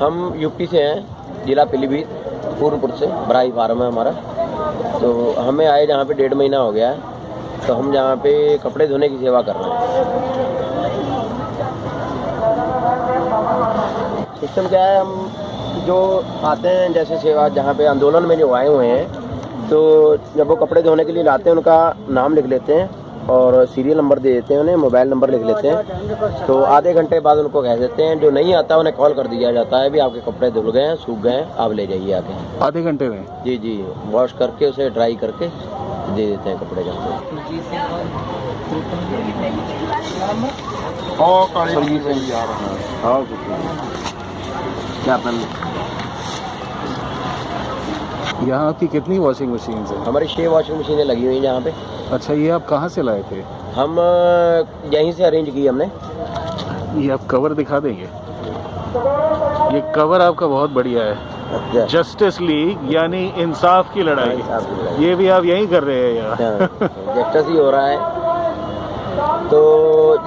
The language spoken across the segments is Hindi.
हम यूपी से हैं, जिला पीलीभीत, पूर्णपुर से। बराई फार्म है हमारा। तो हमें आए जहाँ पे 1.5 महीना हो गया है। तो हम जहाँ पे कपड़े धोने की सेवा कर रहे हैं। सिस्टम क्या है, हम जो आते हैं जैसे सेवा जहाँ पे आंदोलन में जो आए हुए हैं, तो जब वो कपड़े धोने के लिए लाते हैं उनका नाम लिख लेते हैं और सीरियल नंबर दे देते हैं, उन्हें मोबाइल नंबर लिख लेते हैं। तो आधे घंटे बाद उनको कह देते हैं, जो नहीं आता उन्हें कॉल कर दिया जाता है, भी आपके कपड़े धुल गए हैं, सूख गए हैं, आप ले जाइए आके। आधे घंटे में? जी जी, वॉश करके उसे ड्राई करके दे देते हैं कपड़े जाके। क्या अपन यहाँ आपकी कितनी वॉशिंग मशीन है? हमारी 6 वॉशिंग मशीनें लगी हुई हैं यहाँ पे। अच्छा, ये आप कहाँ से लाए थे? हम यहीं से अरेंज की हमने। ये आप कवर दिखा देंगे? ये कवर आपका बहुत बढ़िया है। अच्छा। जस्टिस लीग यानी इंसाफ की लड़ाई, ये भी आप यहीं कर रहे हैं यहाँ? जस्टिस ही हो रहा है। तो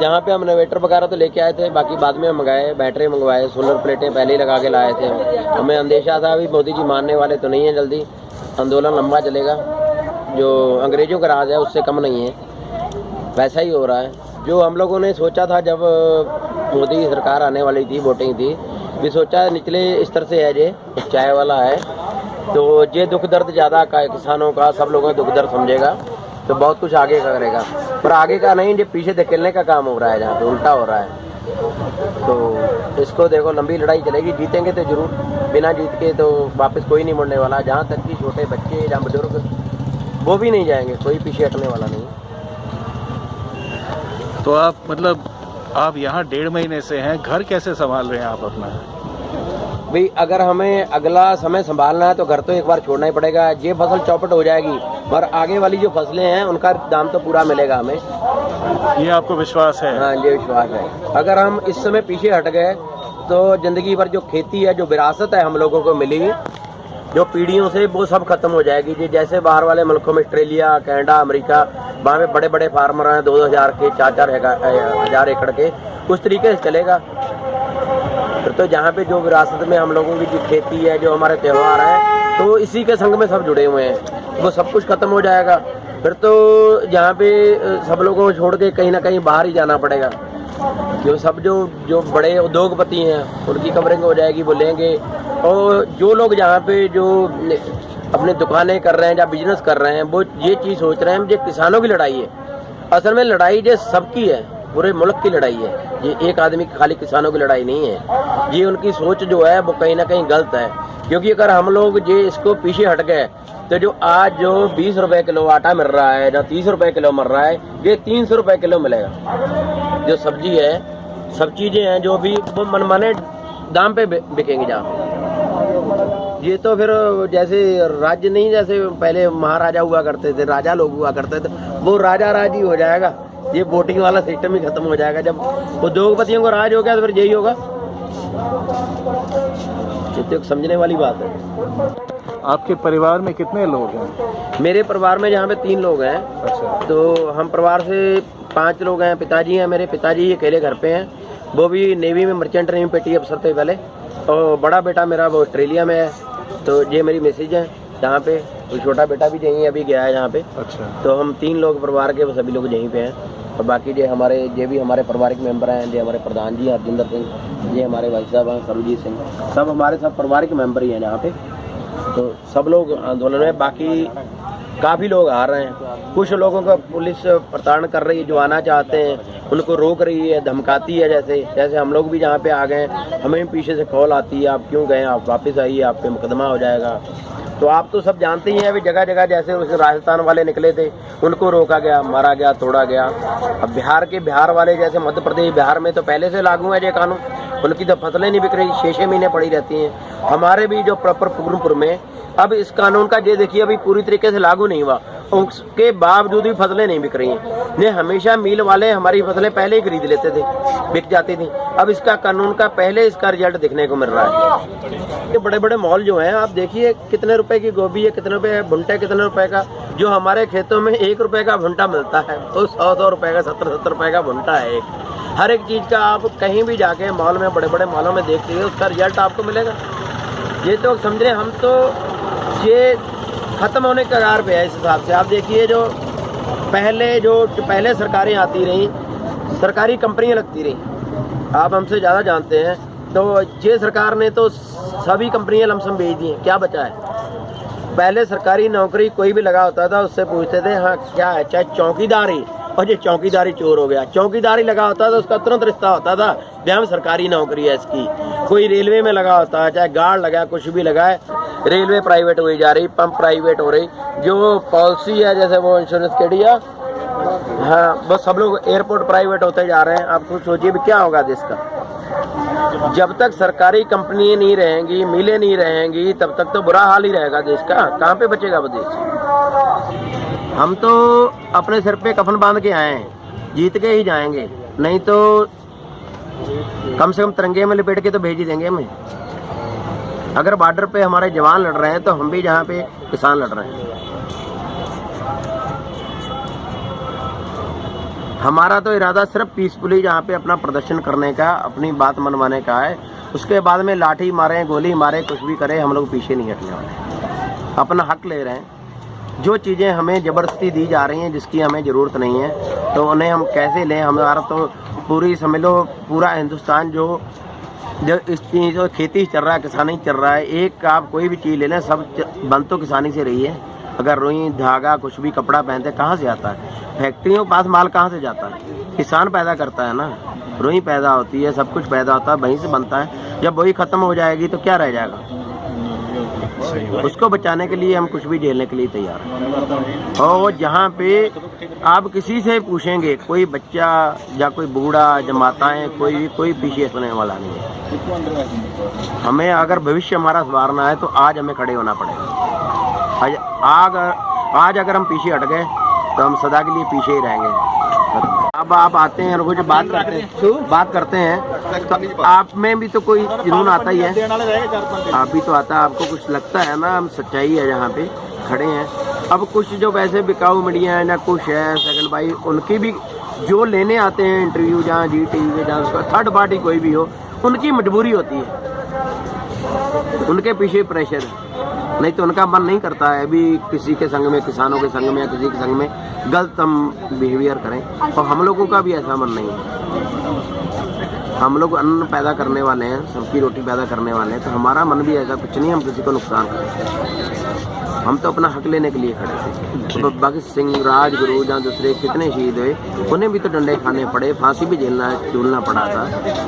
यहाँ पे हम इन्वर्टर वगैरह तो लेके आए थे, बाकी बाद में मंगाए, बैटरी मंगवाए, सोलर प्लेटें पहले ही लगा के लाए थे। हमें अंदेशा था अभी मोदी जी मानने वाले तो नहीं है, जल्दी आंदोलन लंबा चलेगा। जो अंग्रेजों का राज है उससे कम नहीं है, वैसा ही हो रहा है। जो हम लोगों ने सोचा था जब मोदी की सरकार आने वाली थी, वोटिंग थी, भी सोचा निचले स्तर से है, ये चाय वाला है, तो ये दुख दर्द ज़्यादा का किसानों का, सब लोगों का दुख दर्द समझेगा तो बहुत कुछ आगे का करेगा। पर आगे का नहीं, जो पीछे धकेलने का काम हो रहा है, जहाँ पे उल्टा हो रहा है। तो इसको देखो, लंबी लड़ाई चलेगी, जीतेंगे तो जरूर, बिना जीत के तो वापस कोई नहीं मुड़ने वाला। जहाँ तक कि छोटे बच्चे या बुजुर्ग वो भी नहीं जाएंगे, कोई पीछे हटने वाला नहीं। तो आप मतलब आप यहाँ 1.5 महीने से हैं, घर कैसे संभाल रहे हैं आप अपना? भाई अगर हमें अगला समय संभालना है तो घर तो एक बार छोड़ना ही पड़ेगा। ये फसल चौपट हो जाएगी और आगे वाली जो फसलें हैं उनका दाम तो पूरा मिलेगा हमें। ये आपको विश्वास है? हाँ, ये विश्वास है। अगर हम इस समय पीछे हट गए तो जिंदगी भर जो खेती है, जो विरासत है हम लोगों को मिली, जो पीढ़ियों से, वो सब खत्म हो जाएगी। जी जैसे बाहर वाले मुल्कों में, ऑस्ट्रेलिया, कनाडा, अमेरिका, वहाँ पे बड़े बड़े फार्मर हैं, 2000 के, 4-4 हजार एकड़ के, उस तरीके से चलेगा। फिर तो जहाँ पे जो विरासत में हम लोगों की जो खेती है, जो हमारे त्यौहार हैं, तो इसी के संग में सब जुड़े हुए हैं, वो सब कुछ खत्म हो जाएगा। फिर तो जहाँ पे सब लोगों को छोड़ के कहीं ना कहीं बाहर ही जाना पड़ेगा, क्यों सब जो बड़े उद्योगपति हैं उनकी कवरिंग हो जाएगी, वो लेंगे। और जो लोग जहाँ पे जो अपने दुकानें कर रहे हैं या बिजनेस कर रहे हैं, वो ये चीज़ सोच रहे हैं, ये किसानों की लड़ाई है। असल में लड़ाई ये सबकी है, पूरे मुल्क की लड़ाई है। ये एक आदमी की, खाली किसानों की लड़ाई नहीं है। ये उनकी सोच जो है वो कहीं ना कहीं गलत है, क्योंकि अगर हम लोग ये इसको पीछे हट गए तो जो आज जो 20 रुपए किलो आटा मिल रहा है या 30 रुपए किलो मिल रहा है, ये 300 रुपए किलो मिलेगा। जो सब्जी है, सब चीजें हैं जो भी वो मनमाने दाम पे बिकेंगी जहाँ। ये तो फिर जैसे राज्य नहीं, जैसे पहले महाराजा हुआ करते थे, राजा लोग हुआ करते थे, वो राजा राज ही हो जाएगा। ये वोटिंग वाला सिस्टम ही खत्म हो जाएगा। जब उद्योगपतियों को राज हो गया तो फिर यही होगा। ये तो एक समझने वाली बात है। आपके परिवार में कितने लोग हैं? मेरे परिवार में यहाँ पे 3 लोग हैं। अच्छा। तो हम परिवार से 5 लोग हैं। पिताजी हैं, मेरे पिताजी अकेले घर पे हैं, वो भी नेवी में, मर्चेंट नेवी पेटी अफसर थे पहले। और बड़ा बेटा मेरा वो ऑस्ट्रेलिया में है। तो ये मेरी मिसेज है यहाँ पे, तो छोटा बेटा भी यहीं अभी गया है यहाँ पे। अच्छा। तो हम 3 लोग परिवार के, सभी लोग यहीं पे हैं। और बाकी ये भी हमारे पारिवारिक मेंबर हैं। ये हमारे प्रधान जी हरजिंदर सिंह, ये हमारे भाई साहब हैं सरबजीत सिंह, सब हमारे सब पारिवारिक मेंबर ही हैं यहाँ पे। तो सब लोग आंदोलन में, बाकी काफ़ी लोग आ रहे हैं। कुछ लोगों को पुलिस प्रताड़न कर रही है, जो आना चाहते हैं उनको रोक रही है, धमकाती है। जैसे हम लोग भी जहाँ पे आ गए, हमें पीछे से कॉल आती है, आप क्यों गए, आप वापस आइए, आप पे मुकदमा हो जाएगा। तो आप तो सब जानते ही हैं, अभी जगह जगह जैसे उस राजस्थान वाले निकले थे, उनको रोका गया, मारा गया, तोड़ा गया। अब बिहार वाले, जैसे मध्य प्रदेश, बिहार में तो पहले से लागू है ये कानून, उनकी तो फसलें नहीं बिक रही, 6-6 महीने पड़ी रहती हैं। हमारे भी जो प्रॉपर पूर्णपुर में अब इस कानून का ये देखिए अभी पूरी तरीके से लागू नहीं हुआ। उसके बावजूद भी फसलें नहीं बिक रही हैं। ने हमेशा मिल वाले हमारी फसलें पहले ही खरीद लेते थे, बिक जाती थी। अब इसका कानून का पहले इसका रिजल्ट दिखने को मिल रहा है। ये बड़े बड़े मॉल जो हैं, आप देखिए कितने रुपए की गोभी है, कितने रुपए है भुट्टा, कितने रुपए का, जो हमारे खेतों में 1 रुपए का भुट्टा मिलता है तो 100 रुपए का, 70 रुपए का भुट्टा है एक। हर एक चीज़ का आप कहीं भी जाके मॉल में, बड़े बड़े मॉलों में देखिए, उसका रिजल्ट आपको मिलेगा। ये तो समझ रहे हम तो ये ख़त्म होने के कगार पे है इस हिसाब से। आप देखिए जो पहले सरकारें आती रहीं, सरकारी कंपनियां लगती रहीं, आप हमसे ज़्यादा जानते हैं, तो ये सरकार ने तो सभी कंपनियां लमसम बेच दी हैं। क्या बचा है? पहले सरकारी नौकरी कोई भी लगा होता था, उससे पूछते थे हाँ क्या है, चाहे चौकीदारी, और ये चौकीदारी चोर हो गया। चौकीदारी लगा होता था, उसका तुरंत रिश्ता होता था हम सरकारी नौकरी है इसकी। कोई रेलवे में लगा होता है, चाहे गार्ड लगा, कुछ भी लगा है, रेलवे प्राइवेट हुई जा रही, पंप प्राइवेट हो रही, जो पॉलिसी है जैसे वो इंश्योरेंस के लिए, हाँ बस सब लोग एयरपोर्ट प्राइवेट होते जा रहे हैं। आप खुद सोचिए भी क्या होगा देश का। जब तक सरकारी कंपनी नहीं रहेंगी, मिलें नहीं रहेंगी, तब तक तो बुरा हाल ही रहेगा देश का। कहाँ पे बचेगा वो देश? हम तो अपने सिर पे कफन बांध के आए हैं, जीत के ही जाएंगे, नहीं तो कम से कम तिरंगे में लिपेट के तो भेज ही देंगे हमें। अगर बॉर्डर पे हमारे जवान लड़ रहे हैं तो हम भी जहाँ पे किसान लड़ रहे हैं। हमारा तो इरादा सिर्फ पीसफुली जहाँ पे अपना प्रदर्शन करने का, अपनी बात मनवाने का है। उसके बाद में लाठी मारे, गोली मारे, कुछ भी करे, हम लोग पीछे नहीं हटने वाले। अपना हक ले रहे हैं। जो चीज़ें हमें ज़बरदस्ती दी जा रही हैं, जिसकी हमें ज़रूरत नहीं है, तो उन्हें हम कैसे लें? हमारा तो पूरी समझ लो पूरा हिंदुस्तान जो इस चीज़ खेती चल रहा है, किसानी चल रहा है। एक आप कोई भी चीज़ ले लें, सब बंद तो किसानी से रही है। अगर रुई, धागा, कुछ भी कपड़ा पहनते कहाँ से आता है? फैक्ट्रियों के पास माल कहाँ से जाता है? किसान पैदा करता है ना। रुई पैदा होती है, सब कुछ पैदा होता है, वहीं से बनता है। जब वही ख़त्म हो जाएगी तो क्या रह जाएगा? उसको बचाने के लिए हम कुछ भी झेलने के लिए तैयार हैं। और जहाँ पे आप किसी से पूछेंगे, कोई बच्चा या कोई बूढ़ा या माताएं, कोई पीछे हटने वाला नहीं है। हमें अगर भविष्य हमारा संवारना है तो आज हमें खड़े होना पड़ेगा। आज अगर हम पीछे हट गए तो हम सदा के लिए पीछे ही रहेंगे। अब आप आते हैं और कुछ बात करते हैं तो आप में भी तो कोई जुनून आता ही है। आप भी तो आता है, आपको कुछ लगता है ना, हम सच्चाई है जहाँ पे खड़े हैं। अब कुछ जो वैसे बिकाऊ मीडिया है ना, कुछ है सेकंड भाई, उनकी भी जो लेने आते हैं इंटरव्यू, जहाँ जी टीवी में, जहाँ उसका थर्ड पार्टी कोई भी हो, उनकी मजबूरी होती है, उनके पीछे प्रेशर है। नहीं तो उनका मन नहीं करता है अभी किसी के संग में, किसानों के संग में या किसी के संग में गलत हम बिहेवियर करें। और हम लोगों का भी ऐसा मन नहीं है। हम लोग अन्न पैदा करने वाले हैं, सबकी रोटी पैदा करने वाले हैं, तो हमारा मन भी ऐसा कुछ नहीं हम किसी को नुकसान करें। हम तो अपना हक लेने के लिए खड़े थे। तो बाकी सिंह, राजगुरु जहाँ दूसरे कितने शहीद हुए, उन्हें भी तो डंडे खाने पड़े, फांसी भी झूलना पड़ा था।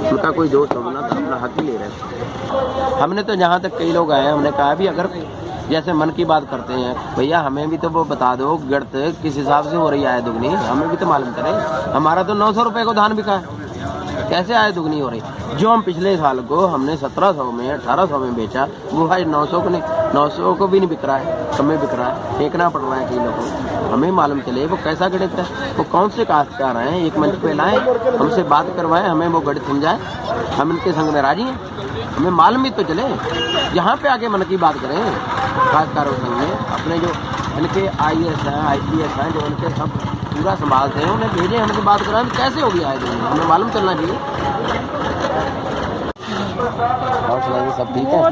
उनका कोई दोष होना था, अपना हक ही ले रहे थे। हमने तो जहाँ तक कई लोग आए हैं, हमने कहा भी अगर जैसे मन की बात करते हैं, भैया हमें भी तो वो बता दो गिरत किस हिसाब से हो रही है दुगनी, हमें भी तो मालूम करें। हमारा तो 900 रुपये को धान बिका है, कैसे आय दुगनी हो रही? जो हम पिछले साल को हमने 1700 में 1800 में बेचा, वो भाई 900 को नहीं, 900 को भी नहीं बिक रहा है, कम में बिक रहा है, फेंकना पड़ रहा है कई लोगों को। हमें मालूम चले वो कैसा गणित है, वो कौन से काश्तकार हैं, एक मंच पे लाएं, हमसे बात करवाएं, हमें वो गणित समझाएं, हम इनके संग में राजी हैं। हमें मालूम भी तो चले, यहाँ पे आके मन की बात करें काश्तकारों संग में। अपने जो इनके IAS हैं, IPS हैं, जो इनके सब पूरा संभालते हैं, उन्हें भेजें, हमसे बात कराएं, कैसे होगी आए दिन, हमें मालूम चलना चाहिए। सब ठीक है,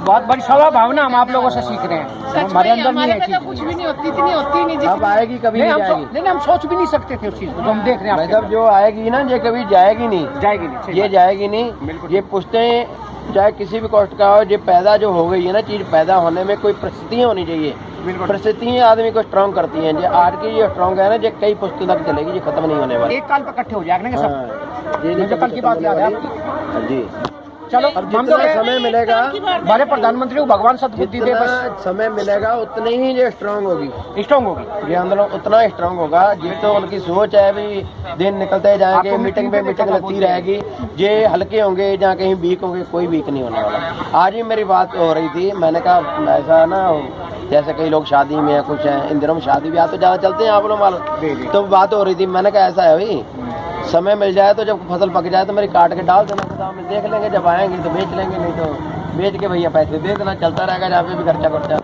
बहुत बड़ी सवा भावना हम आप लोगों से सीख रहे हैं। हमारे अंदर नहीं है, कुछ भी नहीं होती, इतनी होती नहीं। अब आएगी, कभी नहीं जाएगी। नहीं, हम सोच भी नहीं सकते थे उस चीज को, हम देख रहे हैं। मतलब जो आएगी ना, ये कभी जाएगी नहीं, ये जाएगी नहीं। ये पूछते हैं चाहे किसी भी कॉस्ट का हो, ये पैदा जो हो गई है ना चीज, पैदा होने में कोई परिस्थितियाँ होनी चाहिए। परिस्थितियाँ आदमी को स्ट्रॉन्ग करती हैं। जो आज की ये स्ट्रॉन्ग है ना, ये कई पुस्तकों तक चलेगी, ये खत्म नहीं होने वाली। एक काल पर इकट्ठे हो जाएंगे सब। ये कल की बात याद है आपकी? जी चलो, अब जितना समय मिलेगा हमारे प्रधानमंत्री को भगवान सद्बुद्धि दे, बस समय मिलेगा उतनी ही ये स्ट्रांग होगी, स्ट्रॉन्ग होगी। ये आंदोलन उतना स्ट्रांग होगा। ये तो उनकी सोच है भी दिन निकलते जाएंगे, मीटिंग पे मीटिंग लगती रहेगी। ये हल्के होंगे, जहाँ कहीं वीक होंगे, कोई वीक नहीं होने वाला। आज ही मेरी बात हो रही थी, मैंने कहा ऐसा ना जैसे कई लोग शादी में है, कुछ है, इन दिनों में शादी ब्याह तो ज़्यादा चलते हैं आप लोग मालूम। तो बात हो रही थी, मैंने कहा ऐसा है भाई, समय मिल जाए तो जब फसल पक जाए तो मेरी काट के डाल देना गोदाम में, देख लेंगे जब आएंगे तो बेच लेंगे, नहीं तो बेच के भैया पैसे दे देना, चलता रहेगा जहाँ पे भी खर्चा खर्चा।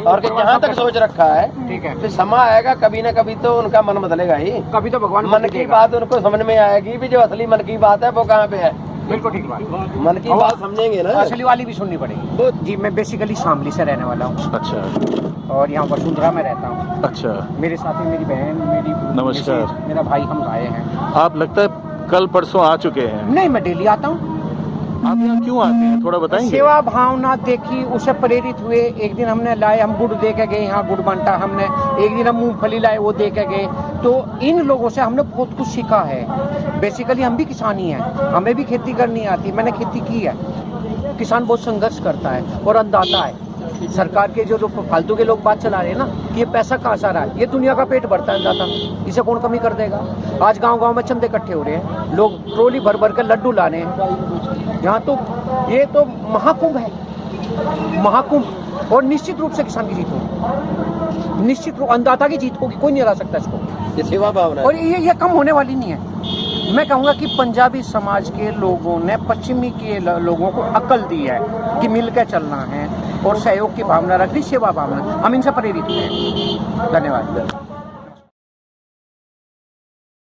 और कि जहाँ तक सोच रखा है, ठीक है, फिर समय आएगा कभी ना कभी तो उनका मन बदलेगा ही। कभी तो भगवान मन की बात उनको समझ में आएगी भी, जो असली मन की बात है वो कहाँ पे है। बिल्कुल ठीक बात, मन की बात समझेंगे ना, असली वाली भी सुननी पड़ेगी। जी मैं बेसिकली शामली से रहने वाला हूँ अच्छा और यहाँ वसुंधरा में रहता हूँ। अच्छा, मेरे साथ में मेरी बहन, मेरी नमस्कार। मिसेज, मेरा भाई, हम आए हैं। आप लगता है कल परसों आ चुके हैं। नहीं, मैं डेली आता हूँ। आप यहाँ क्यों आते हैं, थोड़ा बताएंगे? सेवा भावना देखी, उसे प्रेरित हुए। एक दिन हमने लाए, हम गुड़ दे के गए, यहाँ गुड़ बांटा हमने। एक दिन हम मूंगफली लाए, वो दे के गए। तो इन लोगों से हमने बहुत कुछ सीखा है। बेसिकली हम भी किसान ही हैं, हमें भी खेती करनी आती है, मैंने खेती की है। किसान बहुत संघर्ष करता है और अन्नदाता है। सरकार के जो फालतू के लोग बात चला रहे हैं ना कि ये पैसा कहाँ से आ रहा है, ये दुनिया का पेट भरता है अन्नदाता, इसे कौन कमी कर देगा। आज गांव-गांव में चंदे इकट्ठे हो रहे हैं, लोग ट्रोली भर भर के लड्डू लाने हैं। यहाँ तो ये तो महाकुंभ है, महाकुंभ। और निश्चित रूप से किसान की जीत होगी, निश्चित रूप अन्नदाता की जीत होगी, कोई नहीं हरा सकता इसको। ये सेवा भावना है। और ये कम होने वाली नहीं है। मैं कहूँगा कि पंजाबी समाज के लोगों ने पश्चिमी के लोगों को अकल दी है कि मिलकर चलना है और सहयोग की भावना रखनी, सेवा भावना। हम इनसे प्रेरित हैं। धन्यवाद।